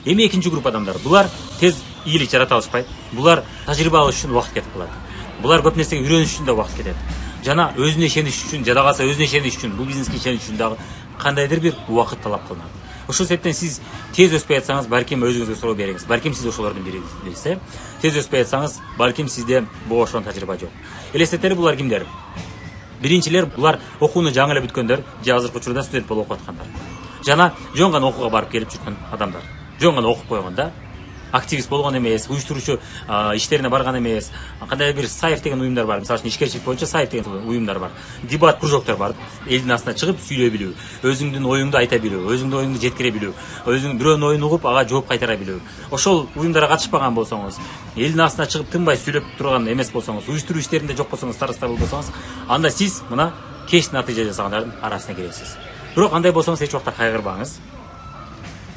Эми экинчи групп адамдар. Булар тез ийгилик жарата алышпайт. Булар тажрыйба алыш үчүн убакыт кетип калат. Булар көп нерсеге үйрөнүш үчүн да убакыт кетет. Жана өзүнө ишениш үчүн, жада калса өзүнө ишениш үчүн, бул бизнеске ишениш үчүн дагы кандайдыр бир убакыт талап кылынат. Ошол себептен сиз тез өспөй атсаңыз, балким өзүңүзгө суроо бериңиз. Балким сиз ошолордун бирисиз. Тез өспөй атсаңыз, балким сизде буга ошон тажрыйба жок. Элестетели булар кимдер? Биринчилер булар окууну жаңы эле бүткөндөр, же азыркы учурда студент болуп окуп аткандар. Жана жөн гана окууга барып келип жүргөн адамдар. Жөн гана окуп койгон да. Активист болгон эмес, уюштуруучу иштерине барган эмес. Кандай бир Саев деген уюмдар бар. Мисалы үчүн ишкерчилик боюнча Саев деген уюмдар бар. Дебат кружоктор бар. Элдин астына чыгып сүйлөй билүү, өзүңдүн оюңду айта билүү, өзүңдүн оюңду жеткире билүү, өзүң бирөөнүн оюн угуп ага жооп кайтара билүү. Ошол уюмдарга катышпаган болсоңуз, элдин астына чыгып тынбай сүйлөп турган эмес болсоңуз, уюштуруу иштеринде жок болсоңуз, староста болсоңуз, анда сиз мына кеч натыйжа жасагандардын арасына киресиз. Бирок андай болсоңуз эч убакта кайгырбаңыз.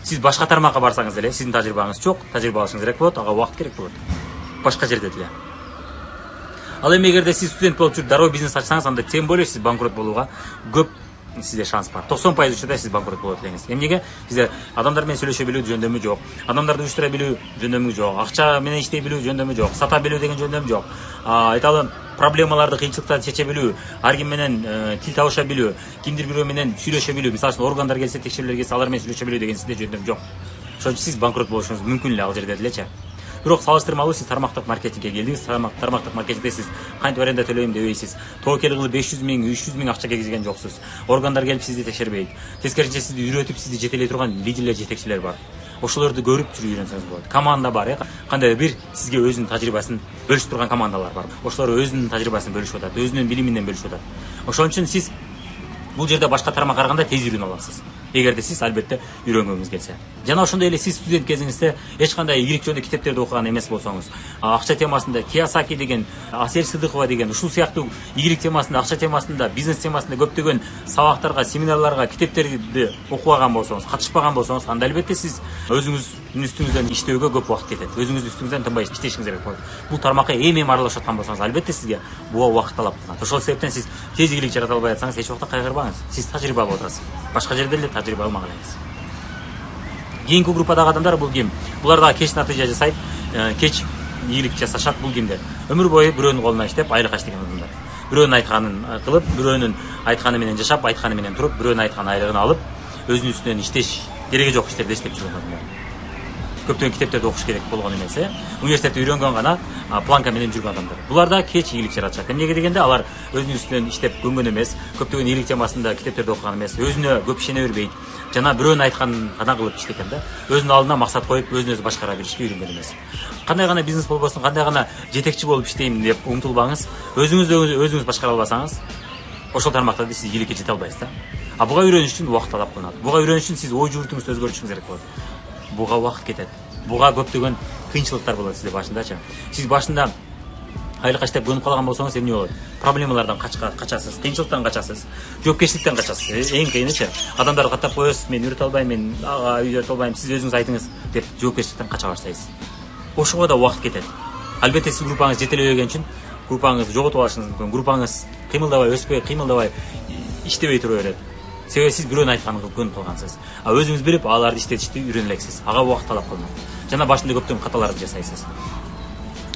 Сиз башка тармакка барсаңыз эле, сиздин тажрыйбаңыз жок, тажрыйба алышыңыз керек болот, ага убакыт керек болот. Башка жерде деле. Ал эми эгерде сиз студент болуп жүрүп дароо бизнес ачсаңыз, анда тем более сиз банкрот болууга көп сизде шанс бар. 90% учурда сиз банкрот болот элеңиз. Эмнеге? Сизде адамдар менен сүйлөшө билүү жөндөмү жок, адамдарды уюштура билүү жөндөмү жок, акча менен иштей билүү жөндөмү жок, сата билүү деген жөндөмү жок. Айталы проблемаларды, кыйынчылыктарды чече билүү, ар ким менен тил табыша билүү, кимдир бирөө менен сүйлөшө билүү, мисалы үчүн органдар келсе, текшерүүлөр келсе, алар менен сүйлөшө билүү деген сизде жөндөм жок. Ошон үчүн сиз банкрот болушуңуз мүмкүн эле ал жерде делечи. Бирок салыштырмалуу сиз тармактык маркетингге келдиңиз, тармактык маркетингде сиз кантип аренда төлөйм дебейсиз. Тобокел кылып 500 миң, 300 миң акча киргизген жоксуз. Органдар келип сизди текшербейт. Тескерисинче сизди үйрөтүп, сизди жетелей турган лидерлер, жетекчилер бар. Ошолорду көрүп жүрүп үйрөнсөңүз болот. Команда бар, кандай бир сизге өзүнүн тажрыйбасын бөлүшүп турган командалар бар. Ошолор өзүнүн тажрыйбасын бөлүшүп атат, өзүнүн билиминен бөлүшүп атат. Ошон үчүн сиз бул жерде башка тармакка караганда тез үйрөнө аласыз. Эгерде сиз албетте үйрөнгөнгүңүз келсе. Жана ошондой эле сиз студент кезиңизде эч кандай ийгилик жөнүндө китептерди окуган эмес болсоңуз, акча темасында Кийосаки деген, Асель Сыдыкова деген, ушул сыяктуу ийгилик темасында, акча темасында, бизнес темасында көптөгөн сабактарга, семинарларга, китептерди окубаган болсоңуз, катышпаган болсоңуз, анда албетте сиз өзүңүздүн үстүңүздөн иштөөгө көп убакыт кетет. Өзүңүздүн үстүңүздөн тынбай иштешиңиз керек болот. Бул тармакка эми аралашып аткан болсоңуз, албетте сизге буга убакыт талап кылат. Ошол себептен сиз тез ийгилик жарата албай атсаңыз, эч убакта кайгырбаңыз. Сиз тажрыйба алып атасыз. Башка жерде эле тажрыйба алмак элеңиз. Кийинки группадагы адамдар бул ким? Булар дагы кеч натыйжа жасайт, кеч ийгилик жасашат. Бул кимдер? Өмүр бою бирөөнүн колуна иштеп, айлык ачтыган адамдар. Бирөөнүн айтканын кылып, бирөөнүн айтканы менен жашап, айтканы менен туруп, бирөөнүн айткан айлыгын алып, өзүнүн үстүнөн иштеш, кереги жок иштерди иштеп жүргөн адамдар. Көптөгөн китептерди окуш керек болгон эмес, университетте үйрөнгөн гана планка менен жүргөн адамдар. Булар да кеч ийгилик жаратышат. Эмнеге дегенде алар өзүнүн үстүнөн иштеп көнгөн эмес, көптөгөн ийгилик темасында китептерди окуган эмес, өзүнө көп ишене бербейт. Жана бирөөнүн айтканын гана кылып иштеген да. Өзүнүн алдына максат коюп, өзүн өзү башкара билишке үйрөнгөн эмес. Кандай гана бизнес болбосун, кандай гана жетекчи болуп иштейм деп умтулбаңыз. Өзүңүз башкара албасаңыз, ошол тармакта сиз ийгиликке жете албайсыз да. Буга үйрөнүш үчүн убакыт талап кылынат. Буга үйрөнүш үчүн сиз ой жууртуңузду өзгөртүшүңүз керек болот. Буга убакыт кетет. Буга көптөгөн кыйынчылыктар болот сизде башындачы. Сиз башында айлык ачтап көнүп калган болсоңуз эмне болот? Проблемалардан качасыз, кыйынчылыктан качасыз, жоопкерчиликтен качасыз. Эң кыйынычы адамдарды каттап коесуз, мен үйрөтө албайм, мен үйрөтө албайм, сиз өзүңүз айтыңыз деп жоопкерчиликтен кача баштайсыз. Ошого да убакыт кетет. Албетте сиз группаңыз жетелебеген үчүн группаңызды жоготуп алышыңыз мүмкүн. Группаңыз кыймылдабай, өспөй, кыймылдабай иштебей тура берет. Себеби сиз бирөөнүн айтканын көнүп калгансыз. Өзүңүз билип, аларды иштетишти үйрөнө элексиз. Ага убакыт талап кылынат. Жана башында көптөгөн каталарды жасайсыз.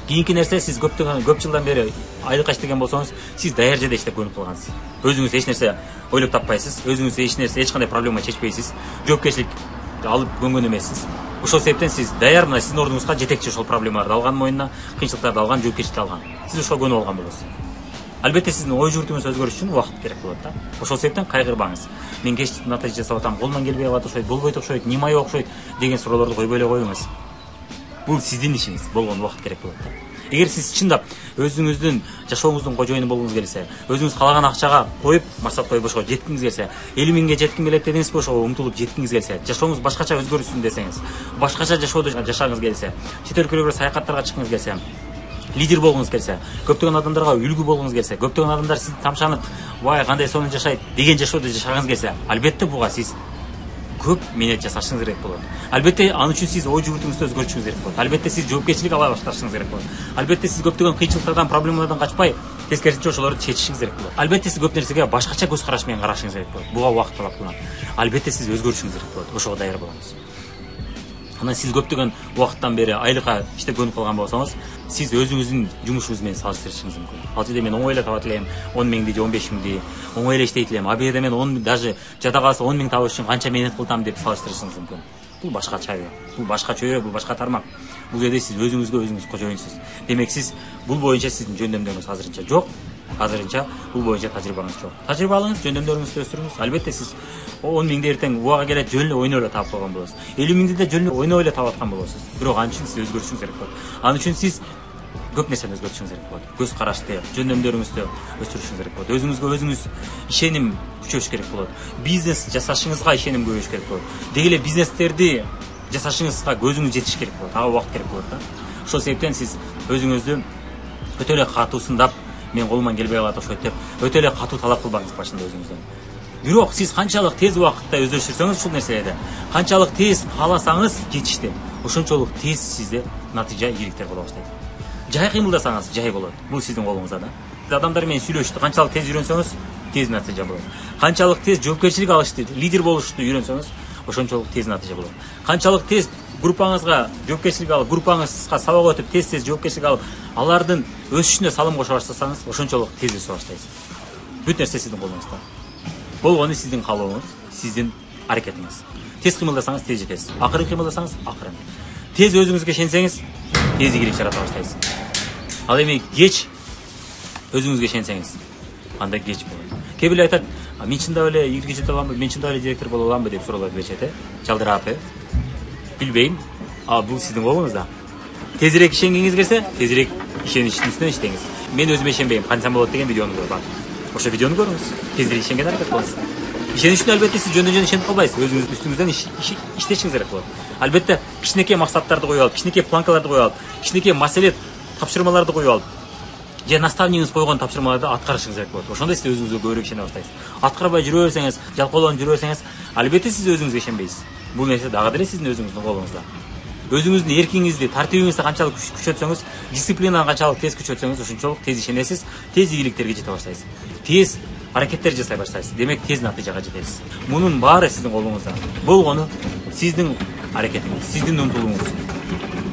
Кийинки нерсе, сиз көп жылдан бери айлык иштеген болсоңуз, сиз даяр жерде иштеп көнүп калгансыз. Өзүңүз эч нерсе ойлоп таппайсыз, өзүңүз эч кандай проблема чечпейсиз, жоопкерчилик алып көнгөн эмессиз. Ошол себептен сиз даяр, мына сиздин ордуңузга жетекчи ошол проблемаларды алган мойнуна, кыйынчылыктарды алган, жоопкерчиликти алган. Сиз ошого көнүп алган болосуз. Албетте сиздин ой жууртуңузду өзгөрүш үчүн убакыт керек болот да. Ошол себептен кайгырбаңыз. Мен кеч натыйжа жасап атам, колуман келбей калат окшойт, болбойт окшойт, немай окшойт деген суроолорду койбой эле коюңуз. Бул сиздин ишиңиз, болгон убакыт керек болот да. Эгер сиз чындап өзүңүздүн жашооңуздун кожоюну болгуңуз келсе, өзүңүз каалаган акчага коюп, максат коюп ошого жеткиңиз келсе, 50 миңге жетким келет дедиңизби, ошого умтулуп жеткиңиз келсе, жашооңуз башкача өзгөрүшсүн десеңиз, башкача жашоодо жашагыңыз келсе, чет өлкөлөргө саякаттарга чыккыңыз келсе, лидер болгуңуз келсе, көптөгөн адамдарга үлгү болгуңуз келсе, көптөгөн адамдар сизди тамшанып, "Вай, кандай сонун жашайт" деген жашоодо жашагыңыз келсе, албетте буга сиз көп менет жасашыңыз керек болот. Албетте аны үчүн сиз ой жууртуңузду өзгөртүшүңүз керек болот. Албетте сиз жоопкерчилик ала башташыңыз керек болот. Албетте сиз көптөгөн кыйынчылыктардан, проблемалардан качпай, тескерисинче ошолорду чечишиңиз керек болот. Албетте сиз көп нерсеге башкача көз караш менен карашыңыз керек болот. Буга убакыт талап кылынат. Албетте сиз өзгөрүшүңүз керек болот. Ошого даяр болуңуз. Анан сиз көптөгөн убакыттан бери айлыкка иштеп көнүп калган болсоңуз, сиз өзүңүздүн жумушуңуз менен салыштырышыңыз мүмкүн. Ал жерде мен оңой эле табат элем 10 миңди же 15 миңди, оңой эле иштейт элем. А бу жерде мен 10 даже жада калса 10 миң табыш үчүн канча менет кылдым деп салыштырышыңыз мүмкүн. Бул башка чөйрө, бул башка тармак. Бул жерде сиз өзүңүзгө өзүңүз кожоюнсуз. Демек сиз бул боюнча сиздин жөндөмдөрүңүз азырынча жок. Азырынча бул боюнча тажрыйбаңыз жок. Тажрыйба алыңыз, жөндөмдөрүңүздү өстүрүңүз. Албетте сиз 10 миңди эртең убага келет жөн эле ойноп эле таап койгон болосуз. 50 миңди да жөн эле ойноп эле таап аткан болосуз. Бирок ал үчүн сиз өзгөрүшүңүз керек болот. Ал үчүн сиз көп нерсени өзгөртүшүңүз керек болот. Көз карашты, жөндөмдөрүңүздү өстүрүшүңүз керек болот. Өзүңүзгө өзүңүз ишеним күчөтүш керек болот. Бизнес жасашыңызга ишеним көбөйүш керек болот. Деги эле бизнестерди жасашыңызга көзүңүз жетиш керек болот. Ага убакыт керек болот да. Ошол себептен сиз өзүңүздү өтө эле катуусундап, мен колуман келбей калат окшойт деп өтө эле катуу талап кылбаңыз башында өзүңүздөн. Бирок сиз канчалык тез убакытта өздөштүрсөңүз ушул нерселерди, канчалык тез кааласаңыз жетишти, ошончолук тез сизде натыйжа ийгиликтер боло баштайт. Жай кыймылдасаңыз жай болот. Бул сиздин колуңузда да. Адамдар менен сүйлөшүштү канчалык тез үйрөнсөңүз, тез натыйжа болот. Канчалык тез жоопкерчилик алышты, лидер болушту үйрөнсөңүз, ошончолук тез натыйжа болот. Канчалык тез группаңызга жоопкерчилик алып, группаңызга сабак өтүп, тез жоопкерчилик алып, алардын өсүшүнө салым кошо баштасаңыз, ошончолук тез өсө баштайсыз. Бүт нерсе сиздин колуңузда. Болгону сиздин каалооңуз, сиздин аракетиңиз. Тез кыймылдасаңыз тез жетесиз. Акырын кыймылдасаңыз акырын. Тез өзүңүзгө ишенсеңиз, тез ийгилик жарата баштайсыз. Ал эми кеч өзүңүзгө ишенсеңиз, анда кеч болот. Кээ бирөө айтат, мен чындап эле ийгиликке жете аламбы, мен чындап эле директор боло аламбы деп суроолор беришет, жалдырап, билбейм. Бул сиздин колуңузда. Тезирээк ишенгиңиз келсе, тезирээк ишеничтин үстүнөн иштеңиз. Мен өзүмө ишенбейм, кантсам болот деген видеону бар. Ошо видеону көрүңүз. Тезирээк ишенген аракет кылыңыз. Ишенич үчүн албетте сиз жөндөн-жөн ишенип калбайсыз. Өзүңүз үстүңүздөн иштешиңиз керек болот. Албетте кичинекей максаттарды коюп алып, кичинекей планкаларды коюп алып, кичинекей маселе тапшырмаларды коюп алып, же наставнигиңиз койгон тапшырмаларды аткарышыңыз керек болот. Ошондо сиз өзүңүзгө көбүрөөк ишене баштайсыз. Аткарбай жүрө берсеңиз, жалкоолонуп жүрө берсеңиз, албетте сиз өзүңүзгө ишенбейсиз. Бул нерсе дагы деле сиздин өзүңүздүн колуңузда. Өзүңүздүн эркиңизди, тартибиңизди канчалык күчөтсөңүз, дисциплинаны канчалык тез күчөтсөңүз, ошончолук тез ишенесиз, тез ийгиликтерге жете баштайсыз. Тез аракеттер жасай баштайсыз. Демек тез натыйжага жетесиз. Мунун баары сиздин колуңузда. Болгону сиздин аракетиңиз, сиздин умтулууңуз.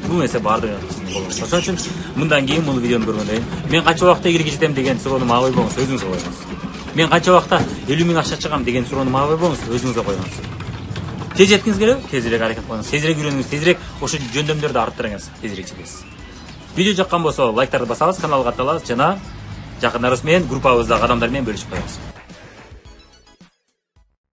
Бул нерсе баардыгы сиздин колуңузда. Ошон үчүн мындан кийин бул видеону көргөндөн кийин мен канча убакытта ийгиликке жетем деген суроону мага койбоңуз, өзүңүзгө коюңуз. Мен канча убакытта 50 миң акча чыгам деген суроону мага койбоңуз, өзүңүзгө коюңуз. Тез жеткиңиз келеби? Тезирээк аракет кылыңыз, тезирээк үйрөнүңүз, тезирээк ошо жөндөмдөрдү арттырыңыз, тезирээк жетесиз. Видео жаккан болсо лайктарды басабыз, каналга катталабыз жана жакындарыбыз менен, группабыздагы адамдар менен бөлүшүп коебуз.